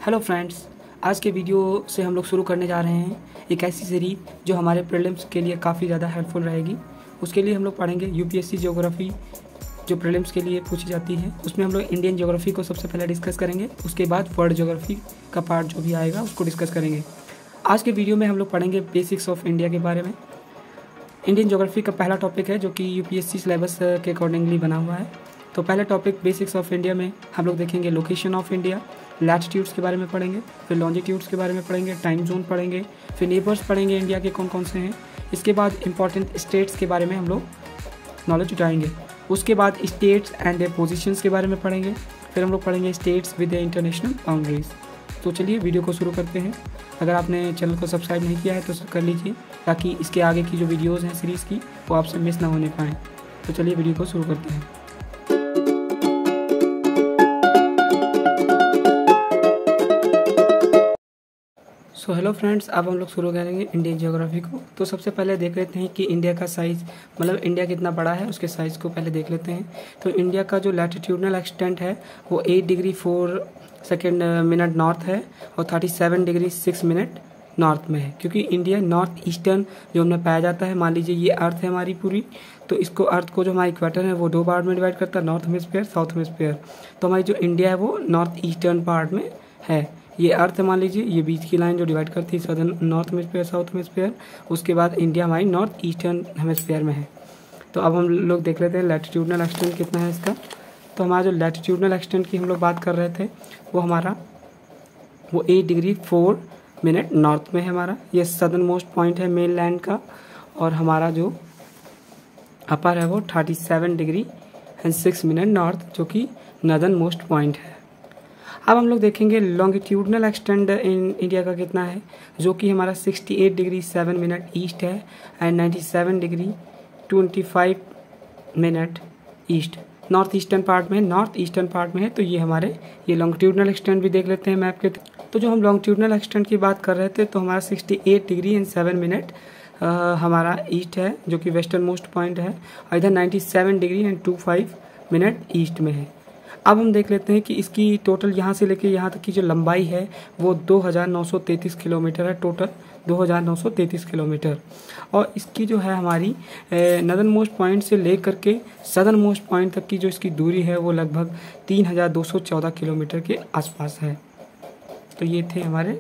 Hello friends, आज के video से हम लोग शुरू करने जा रहे हैं एक ऐसी सीरीज जो हमारे प्रीलिम्स के लिए काफ़ी ज़्यादा हेल्पफुल रहेगी। उसके लिए हम लोग पढ़ेंगे यूपीएससी ज्योग्राफी जो प्रीलिम्स के लिए पूछी जाती है। उसमें हम लोग इंडियन ज्योग्राफी को सबसे पहले डिस्कस करेंगे, उसके बाद वर्ल्ड ज्योग्राफी का पार्ट जो भी आएगा उसको डिस्कस करेंगे। आज के वीडियो में हम लोग पढ़ेंगे बेसिक्स ऑफ इंडिया के बारे में। इंडियन ज्योग्राफी का पहला टॉपिक है जो कि यूपीएससी सिलेबस के अकॉर्डिंगली बना हुआ है। तो पहला टॉपिक बेसिक्स ऑफ इंडिया में हम लोग देखेंगे लोकेशन ऑफ इंडिया, लैटिट्यूड्स के बारे में पढ़ेंगे, फिर लॉन्जिट्यूड्स के बारे में पढ़ेंगे, टाइम जोन पढ़ेंगे, फिर नेबर्स पढ़ेंगे इंडिया के कौन कौन से हैं। इसके बाद इंपॉर्टेंट स्टेट्स के बारे में हम लोग नॉलेज उठाएंगे। उसके बाद स्टेट्स एंड देयर पोजीशंस के बारे में पढ़ेंगे। फिर हम लोग पढ़ेंगे स्टेट्स विद इंटरनेशनल बाउंड्रीज। तो चलिए वीडियो को शुरू करते हैं। अगर आपने चैनल को सब्सक्राइब नहीं किया है तो कर लीजिए, ताकि इसके आगे की जो वीडियोज़ हैं सीरीज़ की वो आपसे मिस ना होने पाएँ। तो चलिए वीडियो को शुरू करते हैं। सो हेलो फ्रेंड्स, अब हम लोग शुरू करेंगे इंडियन ज्योग्राफी को। तो सबसे पहले देख लेते हैं कि इंडिया का साइज़, मतलब इंडिया कितना बड़ा है उसके साइज़ को पहले देख लेते हैं। तो इंडिया का जो लैटिट्यूडनल एक्सटेंट है वो 8 डिग्री 4 सेकेंड मिनट नॉर्थ है और 37 डिग्री 6 मिनट नॉर्थ में है। क्योंकि इंडिया नॉर्थ ईस्टर्न जो हमें पाया जाता है, मान लीजिए ये अर्थ है हमारी पूरी, तो इसको अर्थ को जो हमारा इक्वेटर है वो 2 पार्ट में डिवाइड करता है, नॉर्थ हेमिस्फीयर, साउथ हेमिस्फीयर। तो हमारी जो इंडिया है वो नॉर्थ ईस्टर्न पार्ट में है। ये अर्थ मान लीजिए, ये बीच की लाइन जो डिवाइड करती है southern north hemisphere south hemisphere. उसके बाद इंडिया हमारी नॉर्थ ईस्टर्न हेमिस्फीयर में है। तो अब हम लोग देख लेते हैं लैटिट्यूडनल एक्सटेंट कितना है इसका। तो हमारा जो लैटिट्यूडनल एक्सटेंट की हम लोग बात कर रहे थे वो 8 डिग्री 4 मिनट नॉर्थ में है हमारा। ये सदर्न मोस्ट पॉइंट है मेन लैंड का। और हमारा जो अपर है वो 37 डिग्री एंड 6 मिनट नॉर्थ, जो कि नदर्न मोस्ट पॉइंट है। अब हम लोग देखेंगे लॉन्गिट्यूडनल एक्सटेंड इन इंडिया का कितना है, जो कि हमारा 68 डिग्री 7 मिनट ईस्ट है and 97 degree 25 minute east north eastern part में है। तो ये हमारे ये लॉन्गिट्यूडनल एक्सटेंड भी देख लेते हैं मैप के। तो जो हम लॉन्गिट्यूडनल एक्सटेंड की बात कर रहे थे, तो हमारा 68 डिग्री एंड 7 मिनट हमारा ईस्ट है, जो कि वेस्टर्न मोस्ट पॉइंट है, और इधर 97 डिग्री एंड 25 मिनट ईस्ट में है। अब हम देख लेते हैं कि इसकी टोटल यहाँ से लेके यहाँ तक की जो लंबाई है वो 2933 किलोमीटर है, टोटल 2933 किलोमीटर। और इसकी जो है हमारी नदर्न मोस्ट पॉइंट से लेकर के सदर्न मोस्ट पॉइंट तक की जो इसकी दूरी है वो लगभग 3214 किलोमीटर के आसपास है। तो ये थे हमारे।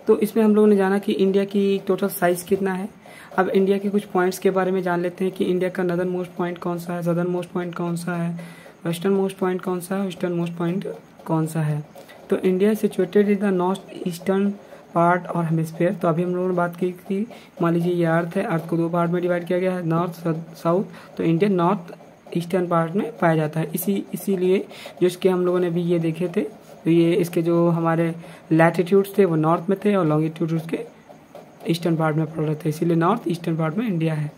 तो इसमें हम लोगों ने जाना कि इंडिया की टोटल साइज़ कितना है। अब इंडिया के कुछ पॉइंट्स के बारे में जान लेते हैं कि इंडिया का नदर्न मोस्ट पॉइंट कौन सा है, सदर्न मोस्ट पॉइंट कौन सा है, वेस्टर्न मोस्ट पॉइंट कौन सा है, ईस्टर्न मोस्ट पॉइंट कौन सा है। तो India situated in the north eastern part और हेमिस्फीयर। तो अभी हम लोगों ने बात की थी, मान लीजिए ये अर्थ है, अर्थ को 2 पार्ट में डिवाइड किया गया है, नॉर्थ साउथ। तो इंडिया नॉर्थ ईस्टर्न पार्ट में पाया जाता है। इसीलिए जो इसके हम लोगों ने भी ये देखे थे, तो ये इसके जो हमारे लैटिट्यूड्स थे वो नॉर्थ में थे और लॉन्गिट्यूड उसके ईस्टर्न पार्ट में पड़ रहे थे, इसीलिए नॉर्थ ईस्टर्न पार्ट में इंडिया है।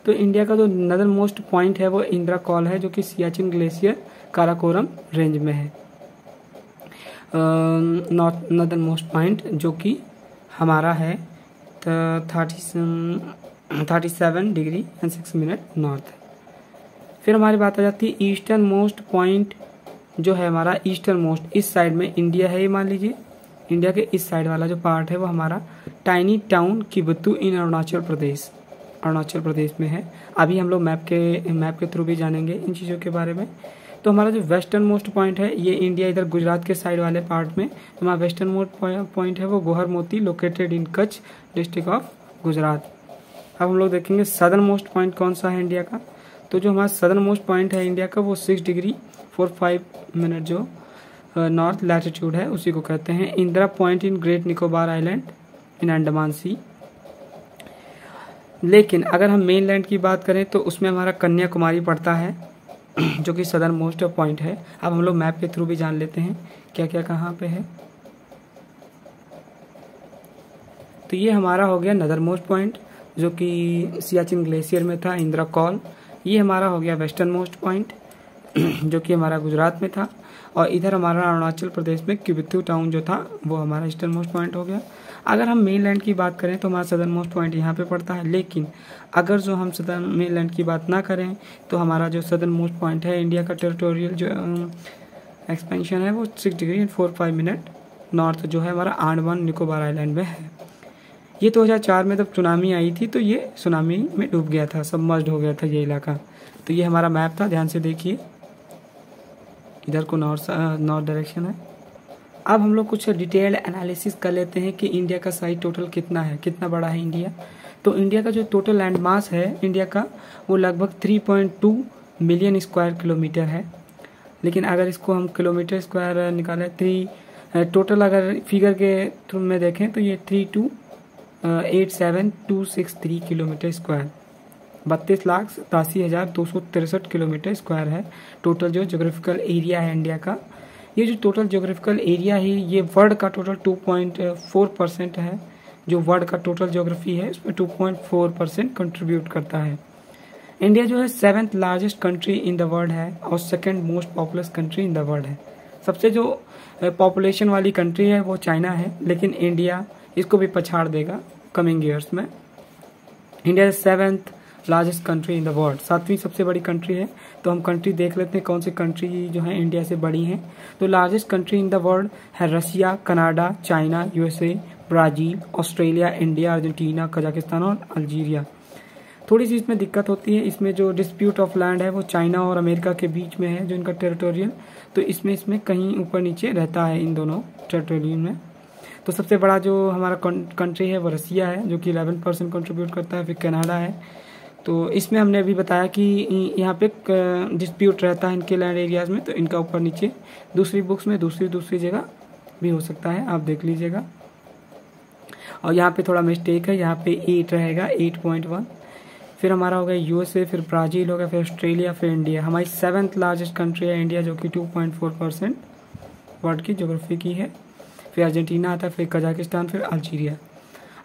तो इंडिया का जो नदर्न मोस्ट पॉइंट है वो इंदिरा कॉल है, जो कि सियाचिन ग्लेशियर काराकोरम रेंज में है। नॉर्थ नदर्न मोस्ट पॉइंट जो कि हमारा है 37 डिग्री एंड 6 मिनट नॉर्थ। फिर हमारी बात आ जाती है ईस्टर्न मोस्ट पॉइंट जो है हमारा ईस्टर्न मोस्ट, इस साइड में इंडिया है। ये मान लीजिए इंडिया के इस साइड वाला जो पार्ट है वो हमारा टाइनी टाउन किबुत्तू इन अरुणाचल प्रदेश में है। अभी हम लोग मैप के थ्रू भी जानेंगे इन चीज़ों के बारे में। तो हमारा जो वेस्टर्न मोस्ट पॉइंट है ये इंडिया इधर गुजरात के साइड वाले पार्ट में, तो हमारा वेस्टर्न मोस्ट पॉइंट है वो गोहर मोती located in Kutch district of Gujarat. अब हम लोग देखेंगे सदर्न मोस्ट पॉइंट कौन सा है इंडिया का। तो जो हमारा सदर्न मोस्ट पॉइंट है इंडिया का वो 6 डिग्री 45 मिनट जो नॉर्थ लैटिट्यूड है उसी को कहते हैं Indira point in great Nicobar island in Andaman sea. लेकिन अगर हम मेन लैंड की बात करें तो उसमें हमारा कन्याकुमारी पड़ता है, जो कि सदर्न मोस्ट पॉइंट है। अब हम लोग मैप के थ्रू भी जान लेते हैं क्या क्या कहाँ पे है। तो ये हमारा हो गया नदर्न मोस्ट पॉइंट, जो कि सियाचिन ग्लेशियर में था, इंदिरा कॉल। ये हमारा हो गया वेस्टर्न मोस्ट पॉइंट जो कि हमारा गुजरात में था। और इधर हमारा अरुणाचल प्रदेश में किबुत्तू टाउन जो था वो हमारा ईस्टर्न मोस्ट पॉइंट हो गया। अगर हम मेन लैंड की बात करें तो हमारा सदर्न मोस्ट पॉइंट यहाँ पे पड़ता है। लेकिन अगर जो हम सदर्न मेन लैंड की बात ना करें तो हमारा जो सदर्न मोस्ट पॉइंट है इंडिया का टेरिटोरियल जो एक्सपेंशन है वो 6 डिग्री एंड 45 मिनट नॉर्थ जो है हमारा अंडमान निकोबार आइलैंड में है। ये 2004 में जब सुनामी आई थी तो ये सुनामी में डूब गया था, सबमर्ज्ड हो गया था ये इलाका। तो ये हमारा मैप था, ध्यान से देखिए, इधर को नॉर्थ डायरेक्शन है। अब हम लोग कुछ डिटेल्ड एनालिसिस कर लेते हैं कि इंडिया का साइज टोटल कितना है, कितना बड़ा है इंडिया। तो इंडिया का जो टोटल लैंड मास है इंडिया का वो लगभग 3.2 मिलियन स्क्वायर किलोमीटर है। लेकिन अगर इसको हम किलोमीटर स्क्वायर निकालें, टोटल अगर फिगर के थ्रू में देखें तो ये 3287263 किलोमीटर स्क्वायर, 32,87,263 किलोमीटर स्क्वायर है टोटल जो ज्योग्राफिकल एरिया है इंडिया का। ये जो टोटल ज्योग्राफिकल एरिया है ये वर्ल्ड का टोटल 2.4% है। जो वर्ल्ड का टोटल ज्योग्राफी है उसमें 2.4% कंट्रीब्यूट करता है। इंडिया जो है 7th largest country in the world है और 2nd most populous country in the world है। सबसे जो पॉपुलेशन वाली कंट्री है वो चाइना है, लेकिन इंडिया इसको भी पछाड़ देगा कमिंग ईयर्स में। India 7th largest country in the world, 7वीं सबसे बड़ी कंट्री है। तो हम कंट्री देख लेते हैं कौन सी कंट्री जो है इंडिया से बड़ी हैं। तो largest country in the world है Russia, Canada, China, USA, Brazil, Australia, India, Argentina, Kazakhstan और अल्जीरिया। थोड़ी सी इसमें दिक्कत होती है, इसमें जो डिस्प्यूट ऑफ लैंड है वो चाइना और अमेरिका के बीच में है, जो इनका टेरिटोरियल, तो इसमें कहीं ऊपर नीचे रहता है इन दोनों टेरिटोरियल में। तो सबसे बड़ा जो हमारा कंट्री है वो रसिया है जो कि 11% कंट्रीब्यूट करता है। फिर कनाडा है, तो इसमें हमने अभी बताया कि यहाँ पे डिस्प्यूट रहता है इनके लैंड एरियाज में, तो इनका ऊपर नीचे दूसरी बुक्स में दूसरी जगह भी हो सकता है, आप देख लीजिएगा। और यहाँ पे थोड़ा मिस्टेक है, यहाँ पे 8 रहेगा, 8.1। फिर हमारा हो गया यूएसए, फिर ब्राजील हो गया, फिर ऑस्ट्रेलिया, फिर इंडिया। हमारी 7th लार्जेस्ट कंट्री है इंडिया जो कि 2.4% वर्ल्ड की ज्योग्राफी की है। फिर अर्जेंटीना आता है, फिर कजाकिस्तान, फिर अल्जीरिया।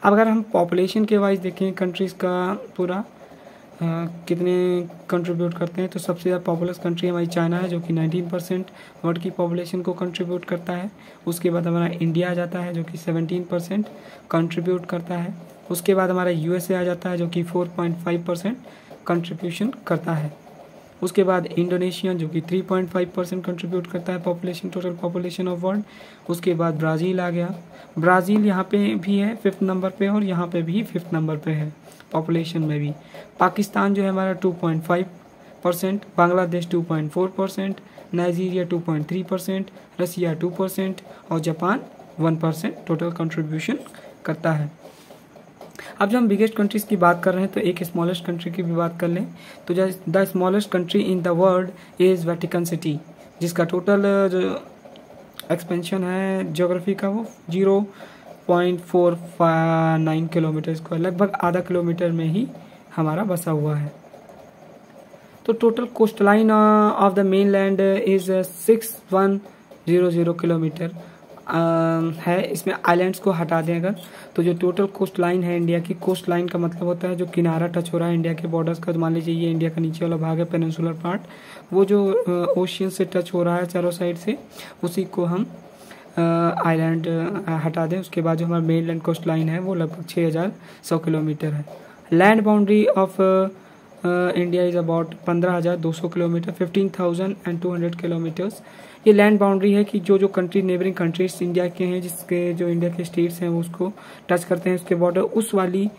अब अगर हम पॉपुलेशन के वाइज देखें कंट्रीज़ का पूरा कितने कंट्रीब्यूट करते हैं, तो सबसे ज़्यादा पॉपुलस कंट्री हमारी चाइना है जो कि 19% वर्ल्ड की पॉपुलेशन को कंट्रीब्यूट करता है। उसके बाद हमारा इंडिया आ जाता है जो कि 17% कंट्रीब्यूट करता है। उसके बाद हमारा यूएसए आ जाता है जो कि 4.5% कंट्रीब्यूशन करता है। उसके बाद इंडोनेशिया जो कि 3.5% कंट्रीब्यूट करता है population, total population of world. उसके बाद ब्राज़ील आ गया, ब्राज़ील यहाँ पे भी है 5th नंबर पे और यहाँ पे भी 5th नंबर पे है पॉपुलेशन में भी। पाकिस्तान जो है हमारा 2.5%, बांग्लादेश 2.4%, नाइजीरिया 2.3%, रसिया 2% और जापान 1% टोटल कंट्रीब्यूशन करता है। अब जब हम बिगेस्ट कंट्रीज़ की बात कर रहे हैं तो एक स्मॉलेस्ट कंट्री की भी बात कर लें तो the smallest country in the world is Vatican city, जिसका टोटल जो एक्सपेंशन है ज्योग्राफी का वो 0.459 किलोमीटर स्क्वायर, लगभग आधा किलोमीटर में ही हमारा बसा हुआ है। तो total cost line of the main land is 6100 kilometre है। इसमें आइलैंड्स को हटा दें अगर तो जो टोटल कोस्ट लाइन है इंडिया की, कोस्ट लाइन का मतलब होता है जो किनारा टच हो रहा है इंडिया के बॉर्डर्स का। तो मान लीजिए ये इंडिया का नीचे वाला भाग है पेनिनसुलर पार्ट, वो जो ओशियन से टच हो रहा है चारों साइड से, उसी को हम आइलैंड हटा दें। उसके बाद जो हमारा मेन लैंड कोस्ट लाइन है वो लगभग 6100 किलोमीटर है। Land boundary of India is about 15,200 kilometre, 15,200 kilometres. ये लैंड बाउंड्री है कि जो कंट्री नेबरिंग कंट्रीज इंडिया के हैं, जिसके जो इंडिया के स्टेट्स हैं वो उसको टच करते हैं, उसके बॉर्डर उस वाली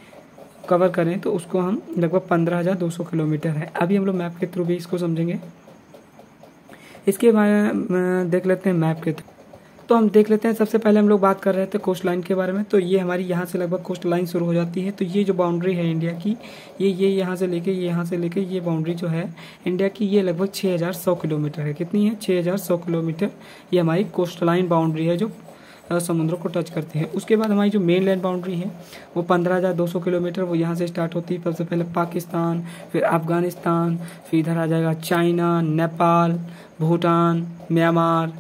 कवर करें तो उसको हम लगभग 15,200 किलोमीटर है। अभी हम लोग मैप के थ्रू भी इसको समझेंगे। इसके बारे में देख लेते हैं मैप के थ्रू। तो हम देख लेते हैं, सबसे पहले हम लोग बात कर रहे थे कोस्ट लाइन के बारे में। तो ये हमारी यहाँ से लगभग कोस्ट लाइन शुरू हो जाती है। तो ये जो बाउंड्री है इंडिया की, ये यहाँ से लेके ये बाउंड्री जो है इंडिया की, ये लगभग 6100 किलोमीटर है। कितनी है? 6100 किलोमीटर ये हमारी कोस्ट लाइन बाउंड्री है जो समुद्रों को टच करती है। उसके बाद हमारी जो मेन लैंड बाउंड्री है वो 15,200 किलोमीटर, वो यहाँ से स्टार्ट होती है। सबसे पहले पाकिस्तान, फिर अफगानिस्तान, फिर इधर आ जाएगा चाइना, नेपाल, भूटान, म्यांमार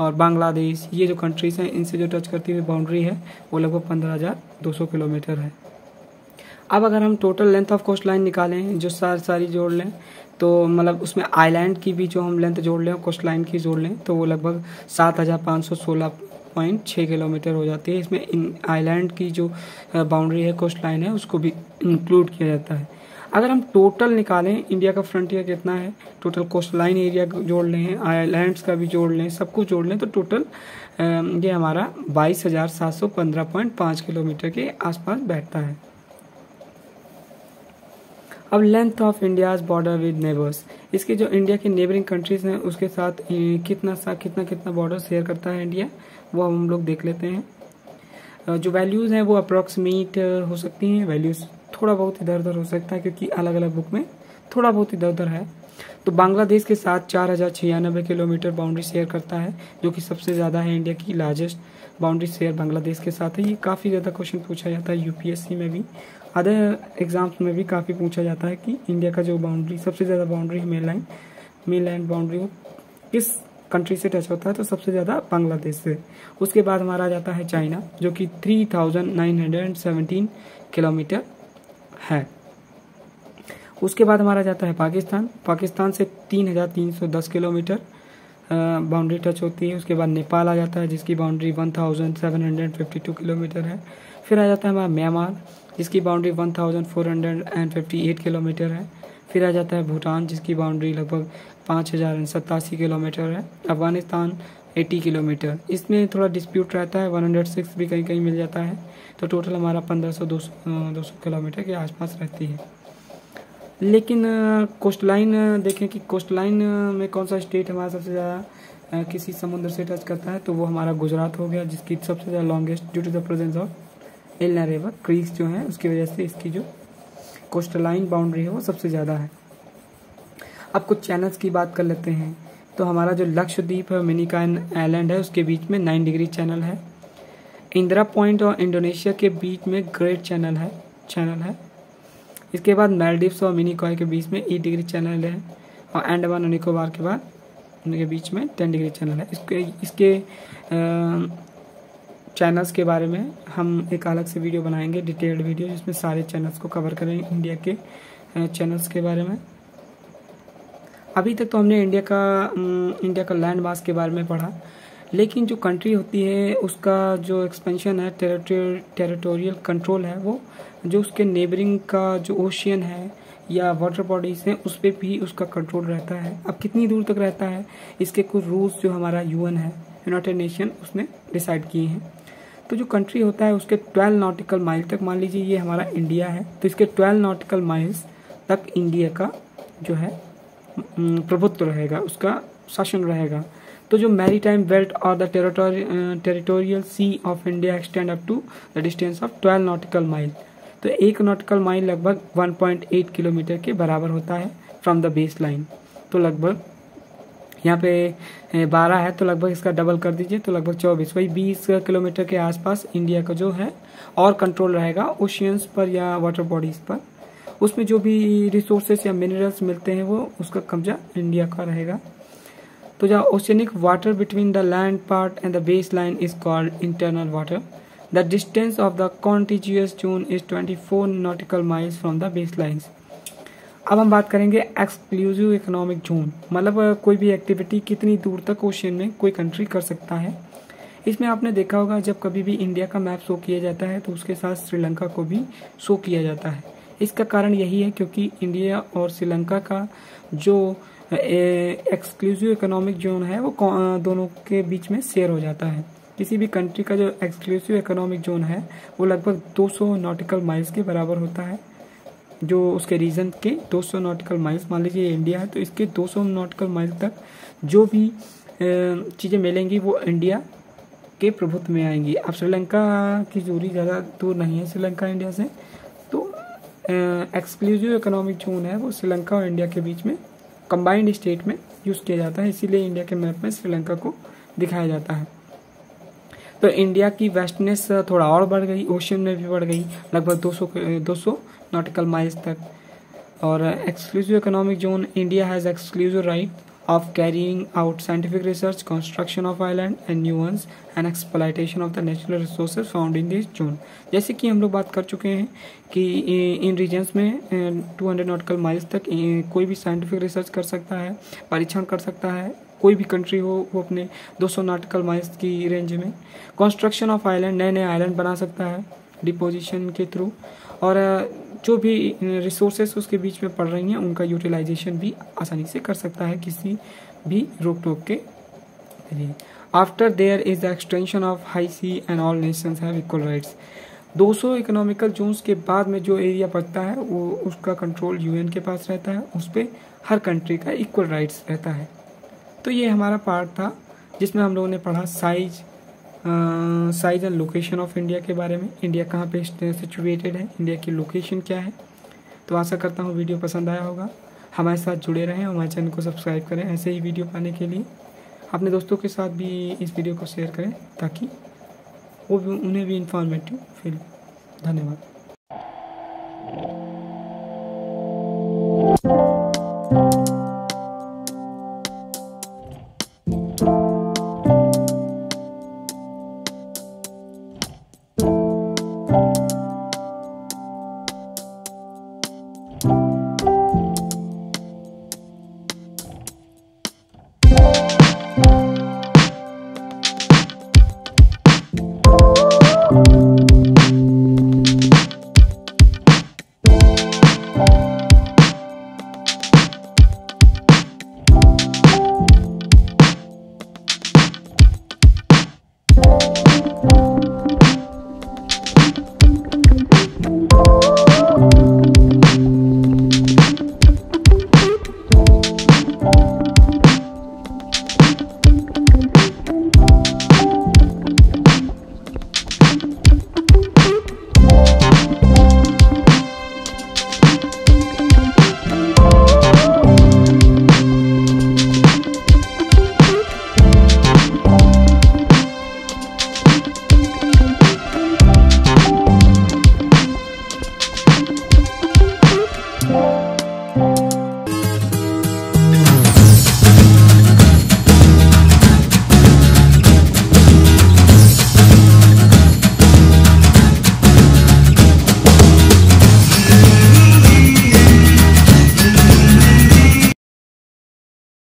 और बांग्लादेश। ये जो कंट्रीज़ हैं इनसे जो टच करती हुई बाउंड्री है वो लगभग 15,200 किलोमीटर है। अब अगर हम total length of coastline निकालें, जो सारी जोड़ लें, तो मतलब उसमें आइलैंड की भी जो हम लेंथ जोड़ लें, कोस्ट लाइन की जोड़ लें, तो वो लगभग 7,516.6 किलोमीटर हो जाती है। इसमें इन आइलैंड की जो बाउंड्री है, कोस्ट लाइन है, उसको भी इंक्लूड किया जाता है। अगर हम टोटल निकालें इंडिया का फ्रंटियर कितना है, टोटल कोस्ट लाइन एरिया जोड़ लें, आइलैंड्स का भी जोड़ लें, सब कुछ जोड़ लें, तो टोटल ये हमारा 22,715.5 किलोमीटर के आसपास बैठता है। अब length of India's border with neighbours, इसके जो इंडिया के नेबरिंग कंट्रीज हैं उसके साथ कितना बॉर्डर शेयर करता है इंडिया, वो हम लोग देख लेते हैं। जो वैल्यूज़ हैं वो अप्रॉक्सीमेट हो सकती हैं, वैल्यूज़ थोड़ा बहुत इधर उधर हो सकता है क्योंकि अलग अलग बुक में थोड़ा बहुत इधर उधर है। तो बांग्लादेश के साथ 4,096 किलोमीटर बाउंड्री शेयर करता है, जो कि सबसे ज़्यादा है, इंडिया की लार्जेस्ट बाउंड्री शेयर बांग्लादेश के साथ है। ये काफ़ी ज़्यादा क्वेश्चन पूछा जाता है यूपीएससी में भी, अदर एग्जाम्स में भी काफ़ी पूछा जाता है कि इंडिया का जो बाउंड्री सबसे ज़्यादा बाउंड्री है मेन लैंड बाउंड्री वो किस कंट्री से टच होता है, तो सबसे ज़्यादा बांग्लादेश से। उसके बाद हमारा जाता है चाइना, जो कि 3,917 किलोमीटर है। उसके बाद हमारा जाता है पाकिस्तान से 3,310 किलोमीटर बाउंड्री टच होती है। उसके बाद नेपाल आ जाता है जिसकी बाउंड्री 1,752 किलोमीटर है। फिर आ जाता है हमारा म्यांमार जिसकी बाउंड्री 1,458 किलोमीटर है। फिर आ जाता है भूटान जिसकी बाउंड्री लगभग 5,087 किलोमीटर है। अफगानिस्तान 80 किलोमीटर, इसमें थोड़ा डिस्प्यूट रहता है, 106 भी कहीं कहीं मिल जाता है। तो टोटल हमारा 1,500-200 किलोमीटर के आसपास रहती है। लेकिन कोस्ट लाइन देखें कि कोस्ट लाइन में कौन सा स्टेट हमारा सबसे ज़्यादा किसी समुद्र से टच करता है, तो वो हमारा गुजरात हो गया, जिसकी सबसे ज़्यादा longest due to the presence of एलना रिवर क्रीक्स जो है उसकी वजह से इसकी जो कोस्ट लाइन बाउंड्री है वो सबसे ज़्यादा है। अब कुछ चैनल्स की बात कर लेते हैं। तो हमारा जो लक्षद्वीप है मिनिकॉय आइलैंड है उसके बीच में 9 डिग्री चैनल है। इंदिरा पॉइंट और इंडोनेशिया के बीच में ग्रेट चैनल है। इसके बाद मालदीव्स और मिनिकॉय के बीच में 8 डिग्री चैनल है और अंडमान और निकोबार के बाद उनके बीच में 10 डिग्री चैनल है। इसके चैनल्स के बारे में हम एक अलग से वीडियो बनाएंगे, डिटेल्ड वीडियो, जिसमें सारे चैनल्स को कवर करेंगे, इंडिया के चैनल्स के बारे में। अभी तक तो हमने इंडिया का लैंड मास के बारे में पढ़ा, लेकिन जो कंट्री होती है उसका जो एक्सपेंशन है, टेरिटोरियल कंट्रोल है, वो जो उसके नेबरिंग का जो ओशियन है या वाटर बॉडीज हैं उस पर भी उसका कंट्रोल रहता है। अब कितनी दूर तक रहता है, इसके कुछ रूल्स जो हमारा यूएन है, यूनाइटेड नेशन, उसने डिसाइड किए हैं। तो जो कंट्री होता है उसके 12 नॉटिकल माइल तक, मान लीजिए ये हमारा इंडिया है, तो इसके 12 नॉटिकल माइल्स तक इंडिया का जो है प्रभुत्व रहेगा, उसका शासन रहेगा। तो जो मैरीटाइम बेल्ट और the territorial sea of India extend up to the distance of 12 nautical mile. तो 1 नॉटिकल माइल लगभग 1.8 किलोमीटर के बराबर होता है फ्रॉम द बेस लाइन। तो लगभग यहाँ पे 12 है तो लगभग इसका डबल कर दीजिए, तो लगभग 24, वही 20 किलोमीटर के आसपास इंडिया का जो है और कंट्रोल रहेगा ओशियंस पर या वाटर बॉडीज पर। उसमें जो भी रिसोर्सेस या मिनरल्स मिलते हैं वो उसका कब्जा इंडिया का रहेगा। तो जो oceanic water between the land part and the base line is called internal water. The distance of the contiguous zone is 24 nautical miles from the base lines. अब हम बात करेंगे एक्सक्लूसिव इकोनॉमिक जोन, मतलब कोई भी एक्टिविटी कितनी दूर तक ओशियन में कोई कंट्री कर सकता है। इसमें आपने देखा होगा जब कभी भी इंडिया का मैप शो किया जाता है तो उसके साथ श्रीलंका को भी शो किया जाता है। इसका कारण यही है क्योंकि इंडिया और श्रीलंका का जो एक्सक्लूसिव इकोनॉमिक जोन है वो दोनों के बीच में शेयर हो जाता है। किसी भी कंट्री का जो एक्सक्लूसिव इकोनॉमिक जोन है वो लगभग 200 नॉटिकल माइल्स के बराबर होता है। जो उसके रीजन के 200 नॉटिकल माइल्स, मान लीजिए इंडिया है तो इसके 200 नॉटिकल माइल तक जो भी चीज़ें मिलेंगी वो इंडिया के प्रभुत्व में आएंगी। अब श्रीलंका की दूरी ज़्यादा दूर नहीं है श्रीलंका इंडिया से, तो एक्सक्लूसिव इकोनॉमिक जोन है वो श्रीलंका और इंडिया के बीच में कंबाइंड स्टेट में यूज़ किया जाता है, इसीलिए इंडिया के मैप में श्रीलंका को दिखाया जाता है। तो इंडिया की वेस्टनेस थोड़ा और बढ़ गई, ओशियन में भी बढ़ गई लगभग 200 नॉटिकल माइल्स तक। और exclusive economic zone, India has exclusive right of carrying out scientific research, construction of island and new ones and exploitation of the natural resources found in this zone। जैसे कि हम लोग बात कर चुके हैं कि इन रीजन्स में 200 नॉटिकल माइल्स तक कोई भी साइंटिफिक रिसर्च कर सकता है, परीक्षण कर सकता है, कोई भी कंट्री हो वो अपने 200 नॉटिकल माइल्स की रेंज में। कंस्ट्रक्शन ऑफ आइलैंड, नए नए आइलैंड बना सकता है डिपोजिशन के थ्रू। और जो भी रिसोर्सेस उसके बीच में पड़ रही हैं उनका यूटिलाइजेशन भी आसानी से कर सकता है किसी भी रोक टोक के लिए। After there is the extension of high sea and all nations have equal rights. 200 economical zones के बाद में जो एरिया बचता है वो उसका कंट्रोल यूएन के पास रहता है, उस पर हर कंट्री का इक्वल राइट्स रहता है। तो ये हमारा पार्ट था जिसमें हम लोगों ने पढ़ा size and location of India के बारे में। इंडिया कहाँ पे सिचुएटेड है, इंडिया की लोकेशन क्या है। तो आशा करता हूँ वीडियो पसंद आया होगा। हमारे साथ जुड़े रहें और हमारे चैनल को सब्सक्राइब करें ऐसे ही वीडियो पाने के लिए। अपने दोस्तों के साथ भी इस वीडियो को शेयर करें ताकि वो भी उन्हें भी इंफॉर्मेटिव फील। धन्यवाद।